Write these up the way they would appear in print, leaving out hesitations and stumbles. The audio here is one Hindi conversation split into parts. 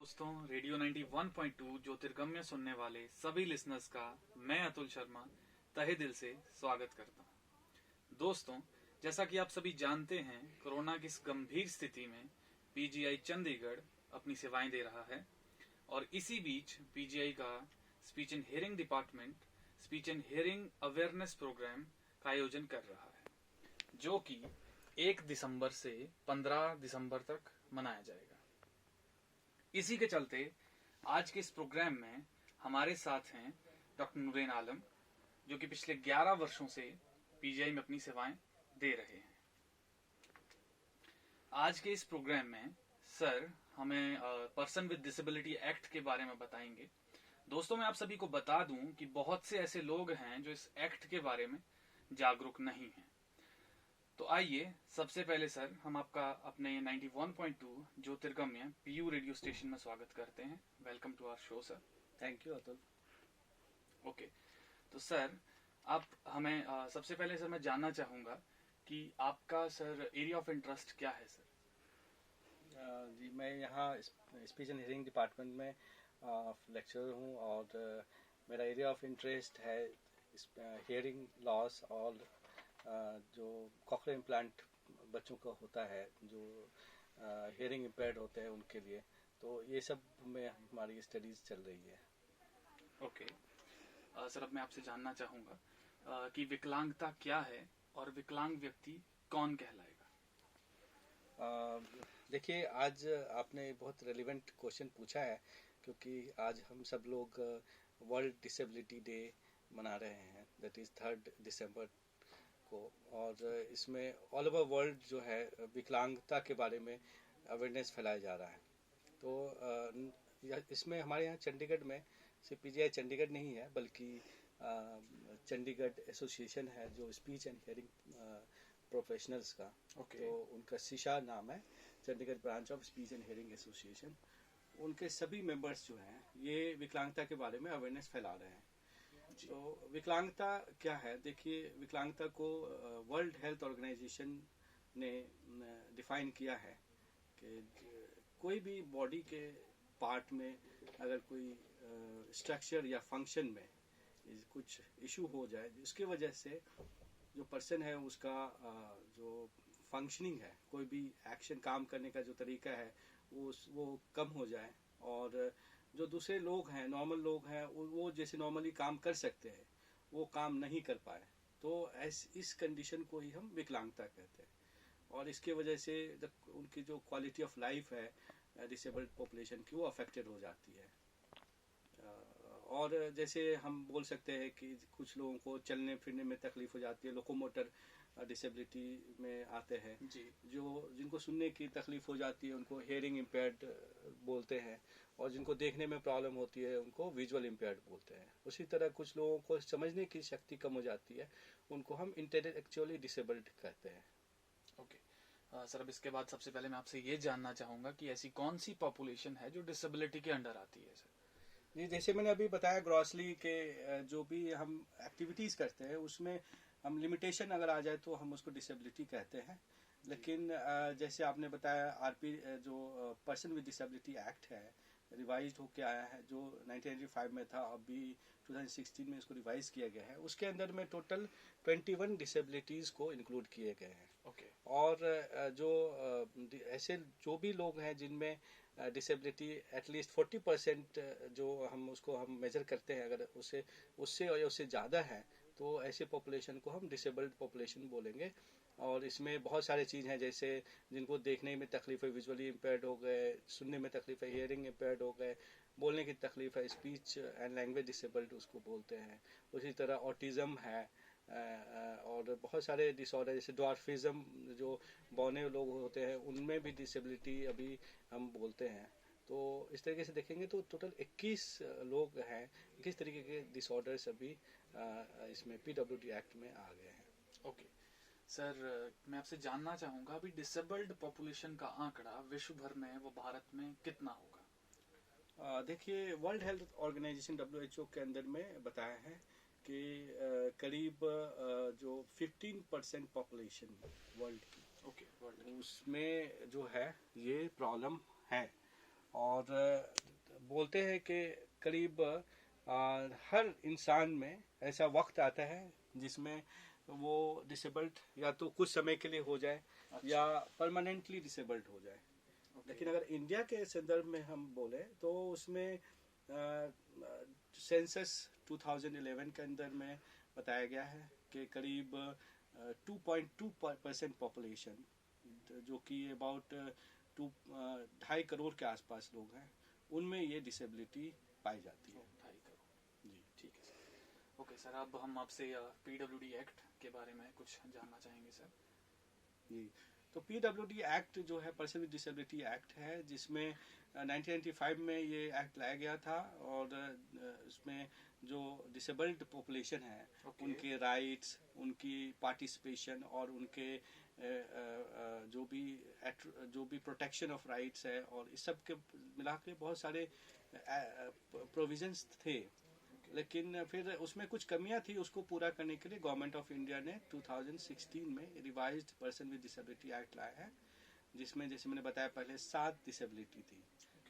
दोस्तों, रेडियो 91.2 ज्योतिर्गम्य सुनने वाले सभी लिसनर्स का मैं अतुल शर्मा तहे दिल से स्वागत करता हूं। दोस्तों, जैसा कि आप सभी जानते हैं, कोरोना की इस गंभीर स्थिति में पीजीआई चंडीगढ़ अपनी सेवाएं दे रहा है और इसी बीच पीजीआई का speech and hearing department speech and hearing awareness programme का आयोजन कर रहा है, जो कि 1 दिसंबर से 15 दिसंबर तक मनाया जाएगा। इसी के चलते आज के इस प्रोग्राम में हमारे साथ हैं डॉक्टर नूरेन आलम, जो कि पिछले 11 वर्षों से पीजीआई में अपनी सेवाएं दे रहे हैं। आज के इस प्रोग्राम में सर हमें पर्सन विद डिसेबिलिटी एक्ट के बारे में बताएंगे। दोस्तों, मैं आप सभी को बता दूं कि बहुत से ऐसे लोग हैं जो इस एक्ट के बारे में जागरूक नहीं हैं। तो आइए सबसे पहले सर हम आपका अपने 91.2 ज्योतिर्गम्य पीयू रेडियो स्टेशन में स्वागत करते हैं। Welcome to our show sir. Thank you Atul. Okay, तो सर आप हमें सबसे पहले सर मैं जानना चाहूंगा कि आपका सर एरिया ऑफ इंटरेस्ट क्या है सर? जी, मैं यहाँ स्पीच एंड हियरिंग डिपार्टमेंट में लेक्चरर हूँ और मेरा एरिया ऑफ इंटरेस्ट है हियरिंग लॉस और जो कॉकलियर इम्प्लांट बच्चों का होता है, जो हियरिंग इम्पेयर्ड होते हैं उनके लिए, तो ये सब में हमारी स्टडीज चल रही है। ओके, सर अब मैं आपसे जानना चाहूँगा कि विकलांगता क्या है और विकलांग व्यक्ति कौन कहलाएगा? देखिए, आज आपने बहुत रेलिवेंट क्वेश्चन पूछा है, क्योंकि आज हम सब लोग वर्ल्ड डिसेबिलिटी डे मना रहे हैं, दैट इज़ 3 दिसंबर को, और इसमें ऑल ओवर वर्ल्ड जो है विकलांगता के बारे में अवेयरनेस फैलाया जा रहा है। तो इसमें हमारे यहाँ चंडीगढ़ में सिर्फ पीजीआई चंडीगढ़ नहीं है, बल्कि चंडीगढ़ एसोसिएशन है जो स्पीच एंड हियरिंग प्रोफेशनल्स का। तो उनका सीशा नाम है, Chandigarh branch of speech and hearing association. उनके सभी मेंबर्स जो हैं ये विकलांगता के बारे में अवेयरनेस फैला रहे हैं। तो विकलांगता क्या है? देखिए, विकलांगता को वर्ल्ड हेल्थ ऑर्गेनाइजेशन ने डिफाइन किया है कि कोई भी बॉडी के पार्ट में अगर कोई स्ट्रक्चर या फंक्शन में कुछ इशू हो जाए, जिसकी वजह से जो पर्सन है उसका जो फंक्शनिंग है, कोई भी एक्शन काम करने का जो तरीका है वो कम हो जाए, और जो दूसरे लोग हैं, नॉर्मल लोग हैं, वो जैसे नॉर्मली काम कर सकते हैं वो काम नहीं कर पाए, तो इस कंडीशन को ही हम विकलांगता कहते हैं। और इसके वजह से उनकी जो क्वालिटी ऑफ लाइफ है डिसेबल्ड पॉपुलेशन की, वो अफेक्टेड हो जाती है। और जैसे हम बोल सकते हैं कि कुछ लोगों को चलने फिरने में तकलीफ हो जाती है, लोकोमोटर डिसेबिलिटी में आते हैं जी, जिनको सुनने की तकलीफ हो जाती है उनको हियरिंग इम्पेयर्ड बोलते हैं, और जिनको देखने में प्रॉब्लम होती है उनको विजुअल इम्पेयर्ड बोलते हैं। उसी तरह कुछ लोगों को समझने की शक्ति कम हो जाती है, उनको हम इंटेलेक्चुअली डिसेबल्ड कहते हैं। ओके, सर अब इसके बाद सबसे पहले मैं आपसे ये जानना चाहूँगा कि ऐसी कौन सी पॉपुलेशन है जो डिसेबिलिटी के अंडर आती है सर? जी, जैसे मैंने अभी बताया, ग्रॉसली के जो भी हम एक्टिविटीज़ करते हैं उसमें हम लिमिटेशन अगर आ जाए तो हम उसको डिसेबिलिटी कहते हैं। लेकिन जैसे आपने बताया, आरपी जो पर्सन विद डिसेबिलिटी एक्ट है, रिवाइज होके आया है, जो 1985 में था, अभी 2016 में इसको रिवाइज किया गया है। उसके अंदर में टोटल 21 डिसेबिलिटीज़ को इंक्लूड किए गए हैं। और जो ऐसे जो भी लोग हैं जिनमें डिसेबिलिटी एटलीस्ट 40% जो हम मेजर करते हैं, अगर उससे ज़्यादा है तो ऐसे पॉपुलेशन को हम डिसेबल्ड पॉपुलेशन बोलेंगे। और इसमें बहुत सारे चीज़ हैं, जैसे जिनको देखने में तकलीफ है, विजुअली इम्पेयर्ड हो गए, सुनने में तकलीफ है, हियरिंग इम्पेयर्ड हो गए, बोलने की तकलीफ है, स्पीच एंड लैंग्वेज डिसेबल्ड उसको बोलते हैं। उसी तरह ऑटिज़म है, और बहुत सारे डिसऑर्डर जैसे ड्वार्फिज्म, जो बौने लोग होते हैं उनमें भी डिसेबिलिटी अभी हम बोलते हैं। तो इस तरीके से देखेंगे तो टोटल 21 लोग हैं, 21 तरीके के डिसऑर्डर्स अभी इसमें पीडब्ल्यूडी एक्ट में आ गए हैं। ओके सर, मैं आपसे जानना चाहूँगा अभी डिसेबल्ड पॉपुलेशन का आंकड़ा विश्व भर में, वो भारत में कितना होगा? देखिए, वर्ल्ड हेल्थ ऑर्गेनाइजेशन WHO के अंदर में बताया है कि करीब जो 15% पॉपुलेशन वर्ल्ड की, उसमें जो है ये प्रॉब्लम है। और बोलते हैं कि करीब हर इंसान में ऐसा वक्त आता है जिसमें वो डिसेबल्ड या तो कुछ समय के लिए हो जाए या परमानेंटली डिसेबल्ड हो जाए। लेकिन अगर इंडिया के संदर्भ में हम बोले तो उसमें सेंसस 2011 के अंदर में बताया गया है कि करीब 2.2% पॉपुलेशन, जो कि अबाउट 2.5 करोड़ के आसपास लोग हैं, उनमें ये डिसेबिलिटी पाई जाती है। 2.5 करोड़। जी ठीक है सर। ओके सर, अब हम आपसे पीडब्ल्यूडी एक्ट के बारे में कुछ जानना चाहेंगे सर। जी, तो पीडब्ल्यूडी एक्ट जो है पर्सन विद डिसेबिलिटी एक्ट है, जिसमें 1995 में ये एक्ट लाया गया था। और इसमें जो डिसेबल्ड पॉपुलेशन है उनके राइट्स, उनकी पार्टिसिपेशन और उनके जो भी प्रोटेक्शन ऑफ राइट्स है और इस सब के मिला के बहुत सारे प्रोविजंस थे। लेकिन फिर उसमें कुछ कमियां थी, उसको पूरा करने के लिए गवर्नमेंट ऑफ इंडिया ने 2016 में revised person with disability act लाया है, जिसमें जैसे मैंने बताया पहले 7 डिसेबिलिटी थी।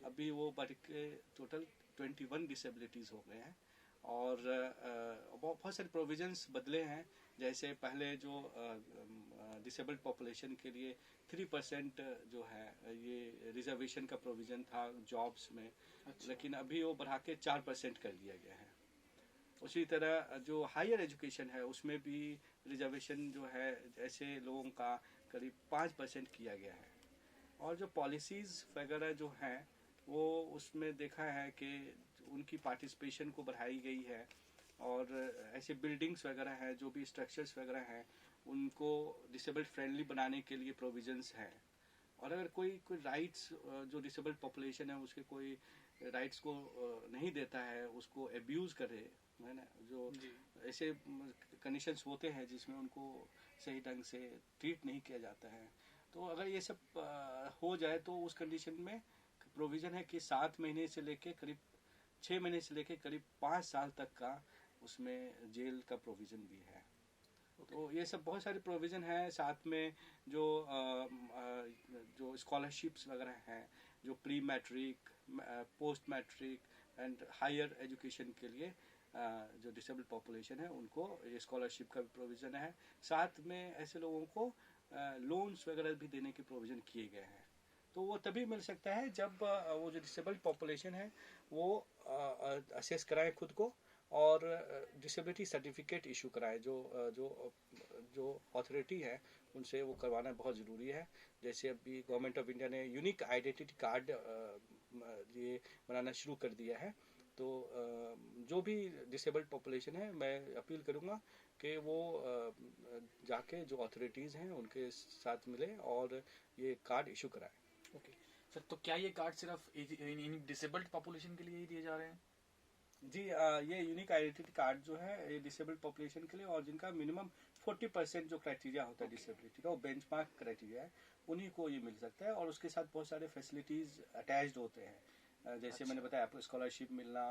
अभी वो बढ़ के टोटल 21 डिसेबिलिटीज हो गए हैं। और बहुत सारे प्रोविजंस बदले हैं। जैसे पहले जो डिसेबल्ड पॉपुलेशन के लिए 3% जो है ये रिजर्वेशन का प्रोविजन था जॉब्स में। लेकिन अभी वो बढ़ा के 4% कर दिया गया है। उसी तरह जो हायर एजुकेशन है उसमें भी रिजर्वेशन जो है ऐसे लोगों का करीब 5% किया गया है। और जो पॉलिसीज़ वगैरह जो हैं वो उसमें देखा है कि उनकी पार्टिसिपेशन को बढ़ाई गई है। और ऐसे बिल्डिंग्स वगैरह हैं, जो भी स्ट्रक्चर्स वगैरह हैं, उनको डिसेबल्ड फ्रेंडली बनाने के लिए प्रोविजंस हैं। और अगर कोई राइट्स जो डिसेबल्ड पॉपुलेशन है उसके कोई राइट्स को नहीं देता है, उसको एब्यूज़ करे, है ना, जो ऐसे कंडीशंस होते हैं जिसमें उनको सही ढंग से ट्रीट नहीं किया जाता है, तो अगर ये सब हो जाए तो उस कंडीशन में प्रोविज़न है कि 7 महीने से लेके करीब 6 महीने से लेके करीब 5 साल तक का उसमें जेल का प्रोविज़न भी है। तो ये सब बहुत सारे प्रोविज़न है। साथ में जो स्कॉलरशिप्स वगैरह हैं, जो pre matric, post matric and higher education के लिए जो डिसेबल्ड पॉपुलेशन है उनको ये स्कॉलरशिप का भी प्रोविज़न है। साथ में ऐसे लोगों को लोन्स वगैरह भी देने के प्रोविज़न किए गए हैं। तो वो तभी मिल सकता है जब वो जो डिसेबल्ड पॉपुलेशन है वो असेस कराए खुद को और डिसेबिलिटी सर्टिफिकेट इशू कराए। जो अथॉरिटी है उनसे वो करवाना बहुत ज़रूरी है। जैसे अभी गवर्नमेंट ऑफ इंडिया ने यूनिक आइडेंटिटी कार्ड ये बनाना शुरू कर दिया है। तो जो भी डिसेबल्ड पॉपुलेशन है, मैं अपील करूँगा कि वो जाके जो अथॉरिटीज़ हैं उनके साथ मिले और ये कार्ड इशू कराएं। ओके सर, तो क्या ये कार्ड सिर्फ इन डिसेबल्ड पॉपुलेशन के लिए ही दिए जा रहे हैं? जी, ये यूनिक आइडेंटिटी कार्ड जो है ये डिसेबल्ड पॉपुलेशन के लिए, और जिनका मिनिमम 40% जो क्राइटेरिया होता है डिसेबिलिटी का, वो बेंचमार्क क्राइटेरिया है, उन्हीं को ये मिल सकता है। और उसके साथ बहुत सारे फैसिलिटीज अटैच्ड होते हैं। जैसे मैंने बताया आपको, स्कॉलरशिप मिलना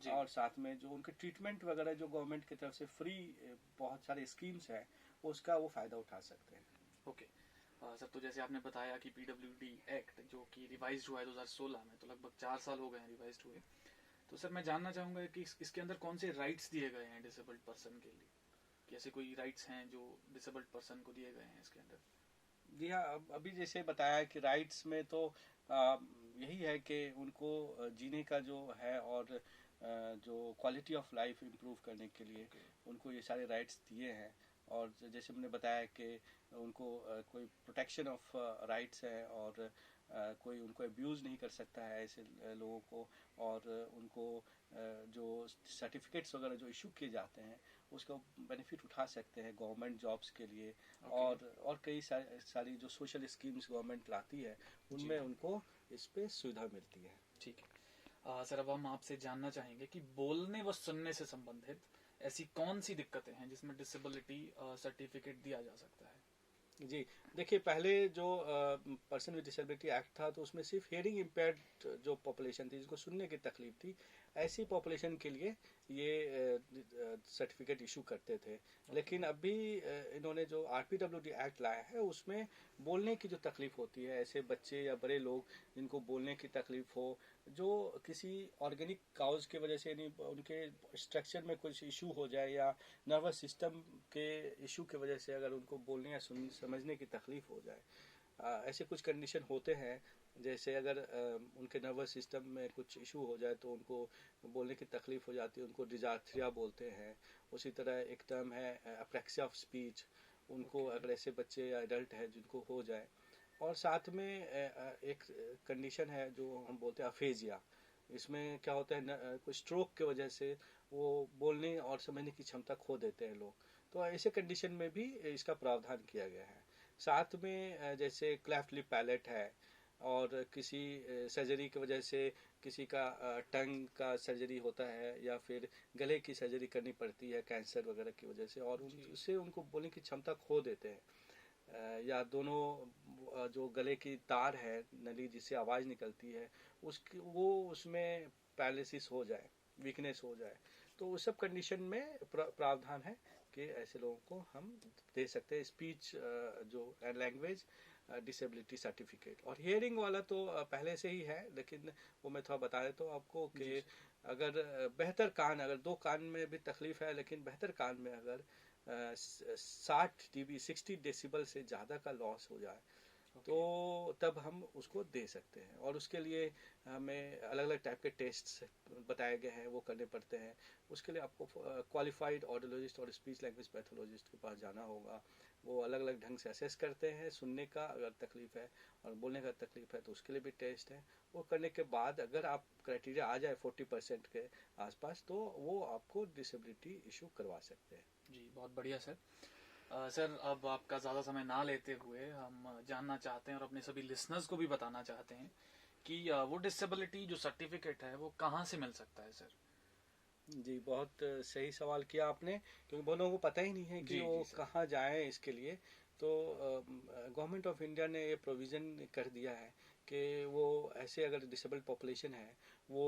और साथ में जो उनके ट्रीटमेंट वगैरह जो गवर्नमेंट की तरफ से फ्री बहुत सारे स्कीम्स हैं, उसका वो फायदा उठा सकते हैं। ओके सर, तो जैसे आपने बताया कि पीडब्ल्यूडी एक्ट जो कि रिवाइज हुआ है 2016 में, तो लगभग 4 साल हो गए हैं रिवाइज हुए। तो सर मैं जानना चाहूंगा कि इसके अंदर कौन से राइट्स दिए गए हैं डिसेबल्ड पर्सन के लिए? कैसे कोई राइट्स हैं जो डिसेबल्ड पर्सन को दिए गए हैं इसके अंदर? जी हाँ, अभी जैसे बताया कि राइट्स में तो यही है कि उनको जीने का जो है और जो क्वालिटी ऑफ लाइफ इम्प्रूव करने के लिए उनको ये सारे राइट्स दिए हैं। और जैसे मैंने बताया कि उनको कोई प्रोटेक्शन ऑफ राइट्स है और कोई उनको अब्यूज़ नहीं कर सकता है ऐसे लोगों को। और उनको जो सर्टिफिकेट्स वगैरह जो इशू किए जाते हैं उसका बेनिफिट उठा सकते हैं गवर्नमेंट जॉब्स के लिए। और कई सारी जो सोशल स्कीम्स गवर्नमेंट लाती है उनमें उनको इस पे सुविधा मिलती है। ठीक है सर, अब हम आपसे जानना चाहेंगे कि बोलने व सुनने से संबंधित ऐसी कौन सी दिक्कतें हैं जिसमें डिसेबिलिटी सर्टिफिकेट दिया जा सकता है? जी, देखिए, पहले जो पर्सन विद डिसेबिलिटी एक्ट था तो उसमें सिर्फ हियरिंग इम्पेयर्ड जो पॉपुलेशन थी, जिसको सुनने की तकलीफ थी, ऐसी पॉपुलेशन के लिए ये सर्टिफिकेट इशू करते थे। लेकिन अभी इन्होंने जो आरपीडब्ल्यूडी एक्ट लाया है उसमें बोलने की जो तकलीफ होती है, ऐसे बच्चे या बड़े लोग जिनको बोलने की तकलीफ हो जो किसी ऑर्गेनिक काउज की वजह से, यानी उनके स्ट्रक्चर में कुछ इशू हो जाए या नर्वस सिस्टम के इशू की वजह से अगर उनको बोलने या समझने की तकलीफ हो जाए, ऐसे कुछ कंडीशन होते हैं। जैसे अगर उनके नर्वस सिस्टम में कुछ इशू हो जाए तो उनको बोलने की तकलीफ हो जाती है, उनको डिजार्थ्रिया बोलते हैं। उसी तरह एक टर्म है अप्रैक्सिया ऑफ स्पीच, उनको अगर ऐसे बच्चे या एडल्ट है जिनको हो जाए। और साथ में एक कंडीशन है जो हम बोलते हैं अफेजिया। इसमें क्या होता है, कुछ स्ट्रोक की वजह से वो बोलने और समझने की क्षमता खो देते हैं लोग। तो ऐसे कंडीशन में भी इसका प्रावधान किया गया है। साथ में जैसे क्लेफ्ट लिप पैलेट है, और किसी सर्जरी की वजह से किसी का टंग का सर्जरी होता है या फिर गले की सर्जरी करनी पड़ती है कैंसर वगैरह की वजह से, और उससे उनको बोलने की क्षमता खो देते हैं। या दोनों जो गले की तार है, नली जिससे आवाज़ निकलती है, उसकी वो उसमें पैरालिसिस हो जाए, वीकनेस हो जाए, तो उस सब कंडीशन में प्रावधान है कि ऐसे लोगों को हम दे सकते हैं स्पीच जो लैंग्वेज डिसेबिलिटी सर्टिफिकेट। और हियरिंग वाला तो पहले से ही है, लेकिन वो मैं थोड़ा बता देता हूँ आपको कि अगर बेहतर कान, अगर दो कान में भी तकलीफ है लेकिन बेहतर कान में अगर 60 dB 60 डेसिबल से ज़्यादा का लॉस हो जाए तो तब हम उसको दे सकते हैं। और उसके लिए हमें अलग अलग टाइप के टेस्ट बताए गए हैं, वो करने पड़ते हैं। उसके लिए आपको क्वालिफाइड ऑडियोलॉजिस्ट और स्पीच लैंग्वेज पैथोलॉजिस्ट के पास जाना होगा। वो अलग अलग ढंग से असेस करते हैं, सुनने का अगर तकलीफ है और बोलने का तकलीफ है तो उसके लिए भी टेस्ट है। वो करने के बाद अगर आप क्राइटेरिया आ जाए 40% के आसपास तो वो आपको डिसेबिलिटी इशू करवा सकते हैं। जी, बहुत बढ़िया सर। सर, अब आपका ज़्यादा समय ना लेते हुए हम जानना चाहते हैं और अपने सभी लिसनर्स को भी बताना चाहते हैं कि वो डिसेबिलिटी जो सर्टिफिकेट है वो कहाँ से मिल सकता है सर? जी, बहुत सही सवाल किया आपने, क्योंकि बहुत लोगों को पता ही नहीं है कि वो कहाँ जाएं इसके लिए। तो गवर्नमेंट ऑफ इंडिया ने ये प्रोविज़न कर दिया है कि वो ऐसे अगर डिसेबल्ड पॉपुलेशन है वो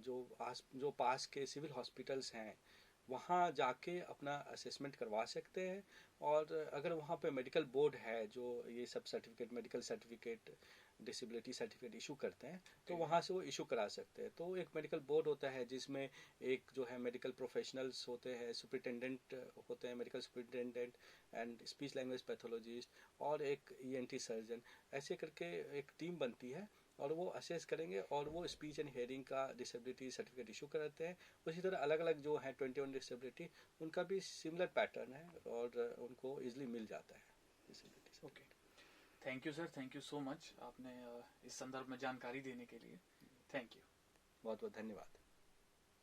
जो पास के सिविल हॉस्पिटल्स हैं वहाँ जाके अपना असेसमेंट करवा सकते हैं। और अगर वहाँ पे मेडिकल बोर्ड है जो ये सब certificate, medical certificate, disability certificate issue करते हैं, तो वहाँ से वो इशू करा सकते हैं। तो एक मेडिकल बोर्ड होता है जिसमें एक जो है मेडिकल प्रोफेशनल्स होते हैं, सुपरिटेंडेंट होते हैं, medical superintendent and speech language pathologist, और एक ENT सर्जन। ऐसे करके एक टीम बनती है और वो असेस करेंगे और वो स्पीच एंड हियरिंग का डिसेबिलिटी सर्टिफिकेट इशू कराते हैं। उसी तरह अलग अलग जो है 21 डिसेबिलिटी, उनका भी सिमिलर पैटर्न है और उनको इजीली मिल जाता है disability. Okay, thank you sir, thank you so much आपने इस संदर्भ में जानकारी देने के लिए। थैंक यू, बहुत बहुत धन्यवाद।